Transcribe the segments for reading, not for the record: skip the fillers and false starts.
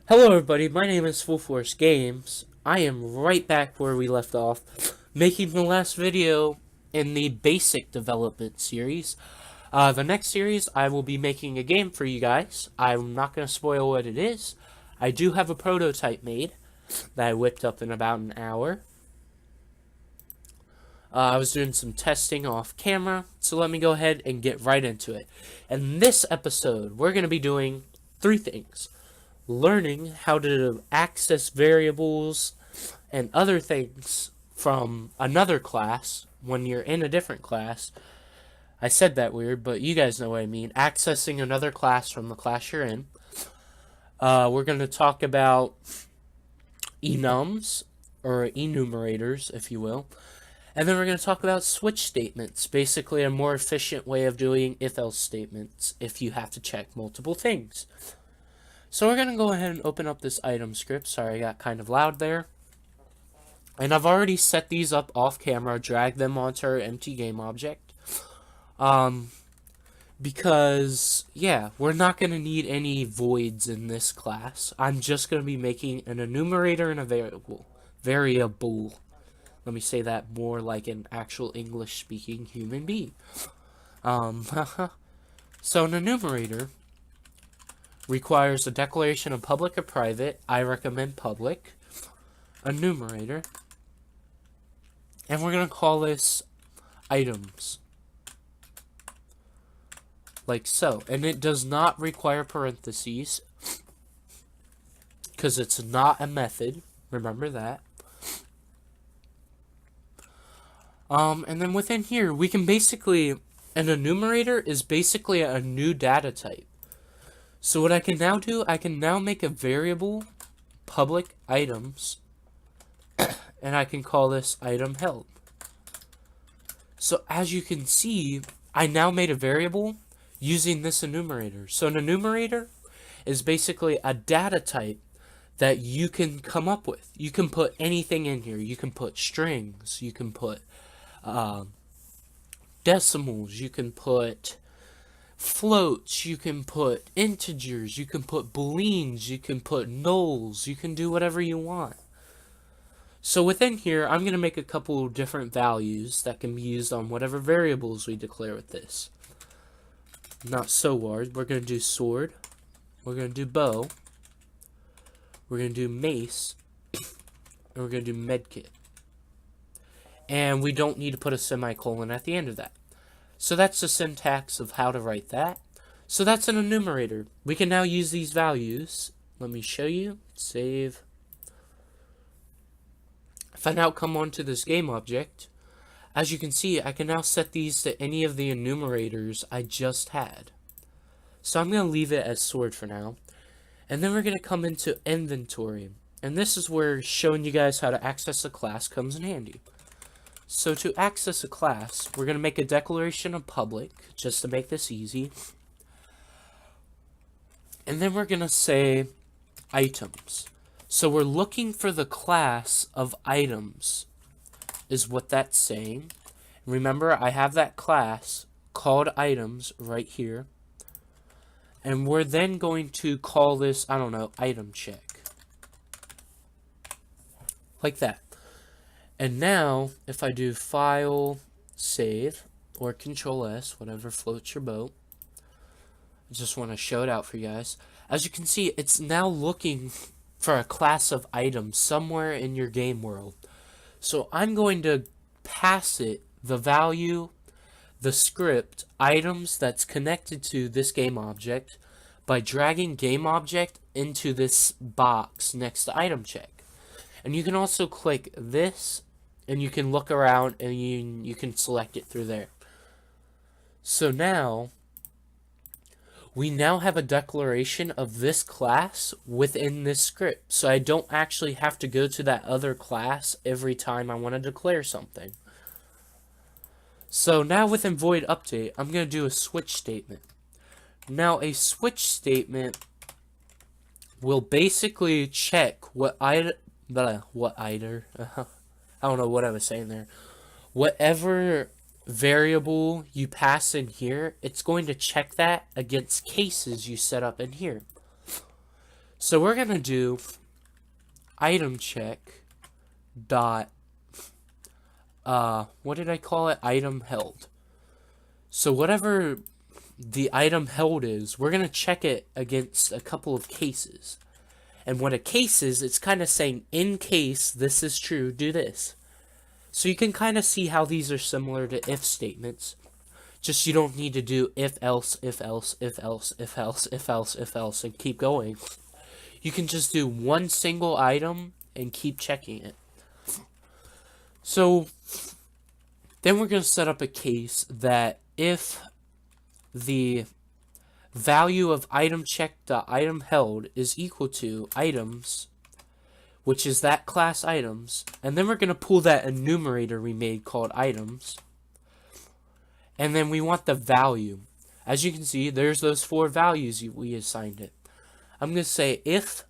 Hello everybody, my name is Full Force Games. I am right back where we left off, making the last video in the basic development series. The next series, I will be making a game for you guys. I'm not going to spoil what it is. I do have a prototype made that I whipped up in about an hour. I was doing some testing off camera, so let me go ahead and get right into it. In this episode, we're going to be doing three things. Learning how to access variables and other things from another class when you're in a different class. I said that weird, but you guys know what I mean. Accessing another class from the class you're in. We're going to talk about enums, or enumerators, if you will. And then we're going to talk about switch statements, basically a more efficient way of doing if-else statements if you have to check multiple things. So we're going to go ahead and open up this item script. Sorry, I got kind of loud there. And I've already set these up off camera, dragged them onto our empty game object. Because, yeah, we're not going to need any voids in this class. I'm just going to be making an enumerator and a variable. Let me say that more like an actual English-speaking human being. So an enumerator requires a declaration of public or private. I recommend public. A numerator. And we're going to call this items. Like so. And it does not require parentheses, because it's not a method. Remember that. And then within here, we can basically... An enumerator is basically a new data type. So what I can now do, I can now make a variable, public items, and I can call this item held. So as you can see, I now made a variable using this enumerator. So an enumerator is basically a data type that you can come up with. You can put anything in here. You can put strings, you can put decimals, you can put floats, you can put integers, you can put booleans, you can put nulls, you can do whatever you want. So within here, I'm going to make a couple different values that can be used on whatever variables we declare with this. Not so hard. We're going to do sword, we're going to do bow, we're going to do mace, and we're going to do medkit. And we don't need to put a semicolon at the end of that. So that's the syntax of how to write that. So that's an enumerator. We can now use these values. Let me show you. Save. If I now come onto this game object, as you can see, I can now set these to any of the enumerators I just had. So I'm going to leave it as sword for now. And then we're going to come into inventory. And this is where showing you guys how to access a class comes in handy. So to access a class, we're going to make a declaration of public, just to make this easy. And then we're going to say items. So we're looking for the class of items, is what that's saying. Remember, I have that class called items right here. And we're then going to call this, I don't know, item check. Like that. And now, if I do file, save, or Control S, whatever floats your boat, I just want to show it out for you guys. As you can see, it's now looking for a class of items somewhere in your game world. So I'm going to pass it the value, the script, items that's connected to this game object by dragging game object into this box next to item check. And you can also click this, and you can look around, and you can select it through there. So now, we now have a declaration of this class within this script. So I don't actually have to go to that other class every time I want to declare something. So now within void update, I'm going to do a switch statement. Now a switch statement will basically check what I don't know what I was saying there. Whatever variable you pass in here, it's going to check that against cases you set up in here. So we're going to do item check dot, what did I call it? Item held. So whatever the item held is, we're going to check it against a couple of cases. And what a case is, it's kind of saying, in case this is true, do this. So you can kind of see how these are similar to if statements. Just you don't need to do if else, if else, if else, if else, if else, if else, and keep going. You can just do one single item and keep checking it. So then we're going to set up a case that if the value of item check.item held is equal to items, which is that class items, and then we're going to pull that enumerator we made called items, and then we want the value. As you can see, there's those 4 values we assigned it. I'm going to say if,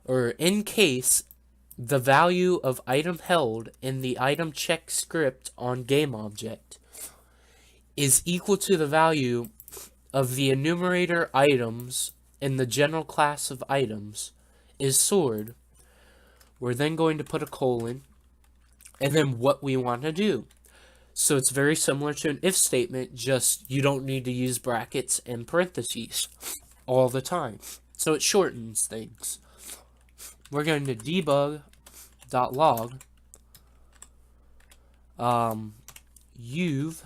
or in case, the value of item held in the item check script on GameObject is equal to the value of the enumerator items in the general class of items is sword. We're then going to put a colon and then what we want to do. So it's very similar to an if statement, just you don't need to use brackets and parentheses all the time. So it shortens things. We're going to debug.log you've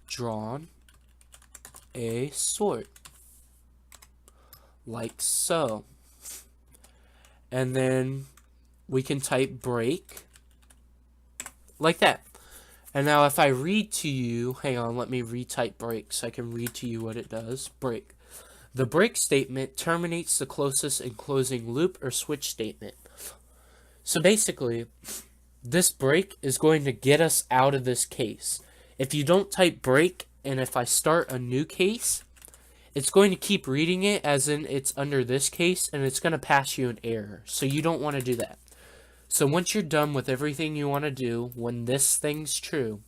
drawn a sword, like so. And then we can type break, like that. And now if I read to you, hang on, let me retype break so I can read to you what it does. Break. The break statement terminates the closest and closing loop or switch statement. So basically, this break is going to get us out of this case. If you don't type break, and if I start a new case, it's going to keep reading it as in it's under this case, and it's going to pass you an error. So you don't want to do that. So once you're done with everything you want to do, when this thing's true,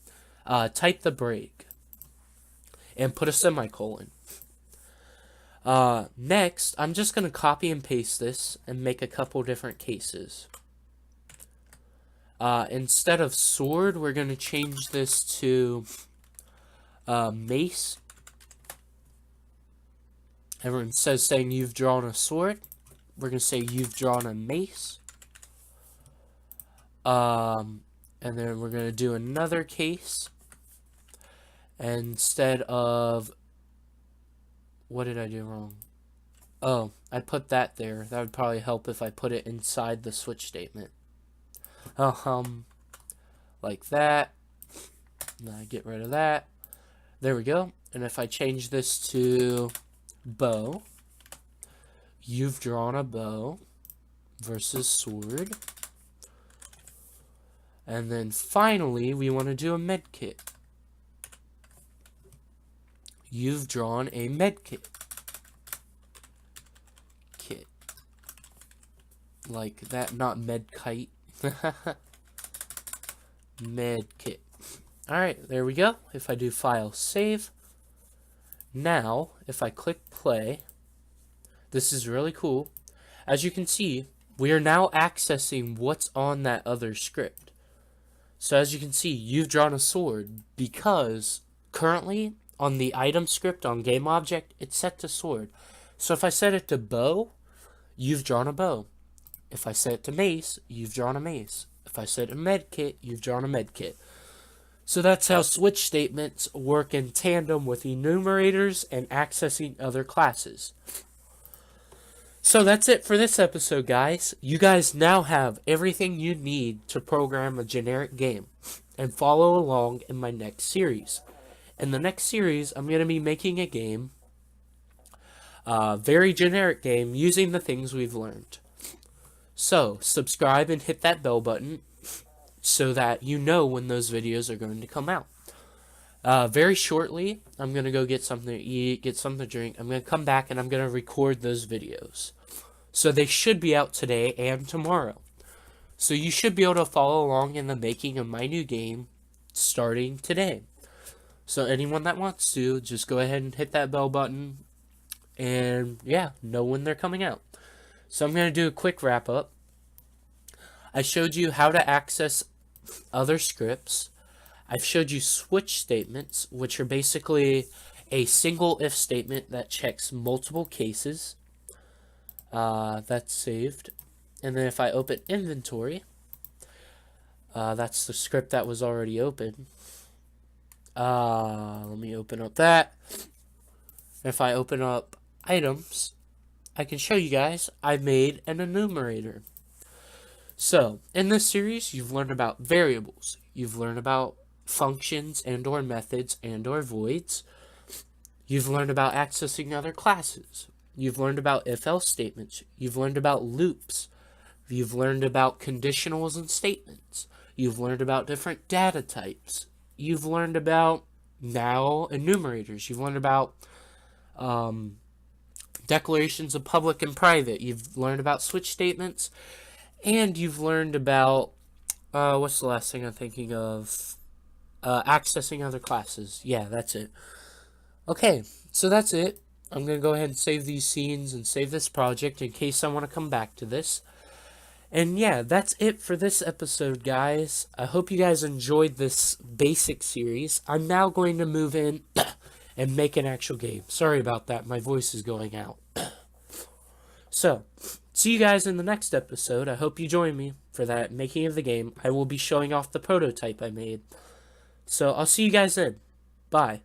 type the break and put a semicolon. Next, I'm just going to copy and paste this and make a couple different cases. Instead of sword, we're going to change this to mace. Everyone says saying you've drawn a sword. We're going to say you've drawn a mace. And then we're going to do another case. Instead of... What did I do wrong? Oh, I put that there. That would probably help if I put it inside the switch statement. Like that. Now I get rid of that. There we go. And if I change this to bow, you've drawn a bow versus sword. And then finally, we want to do a med kit. You've drawn a med kit. Like that, not med kite. Med kit. Alright, there we go. If I do file save. Now, if I click play, this is really cool. As you can see, we are now accessing what's on that other script. So as you can see, you've drawn a sword because currently on the item script on GameObject, it's set to sword. So if I set it to bow, you've drawn a bow. If I set it to mace, you've drawn a mace. If I set a med kit, you've drawn a med kit. So that's how switch statements work in tandem with enumerators and accessing other classes. So that's it for this episode, guys. You guys now have everything you need to program a generic game and follow along in my next series. In the next series, I'm going to be making a game, a very generic game, using the things we've learned. So, subscribe and hit that bell button so that you know when those videos are going to come out. Very shortly, I'm going to go get something to eat, get something to drink. I'm going to come back and I'm going to record those videos. So they should be out today and tomorrow. So you should be able to follow along in the making of my new game starting today. So anyone that wants to, just go ahead and hit that bell button and yeah, know when they're coming out. So I'm going to do a quick wrap up. I showed you how to access other scripts. I've showed you switch statements, which are basically a single if statement that checks multiple cases. That's saved. And then if I open inventory, that's the script that was already open. Let me open up that. If I open up items, I can show you guys I made an enumerator. So, in this series, you've learned about variables. You've learned about functions and or methods and or voids. You've learned about accessing other classes. You've learned about if-else statements. You've learned about loops. You've learned about conditionals and statements. You've learned about different data types. You've learned about now enumerators. You've learned about declarations of public and private. You've learned about switch statements. And you've learned about, what's the last thing I'm thinking of? Accessing other classes. Yeah, that's it. Okay, so that's it. I'm going to go ahead and save these scenes and save this project in case I want to come back to this. And yeah, that's it for this episode, guys. I hope you guys enjoyed this basic series. I'm now going to move in and make an actual game. Sorry about that, my voice is going out. So, see you guys in the next episode. I hope you join me for that making of the game. I will be showing off the prototype I made. So, I'll see you guys then. Bye.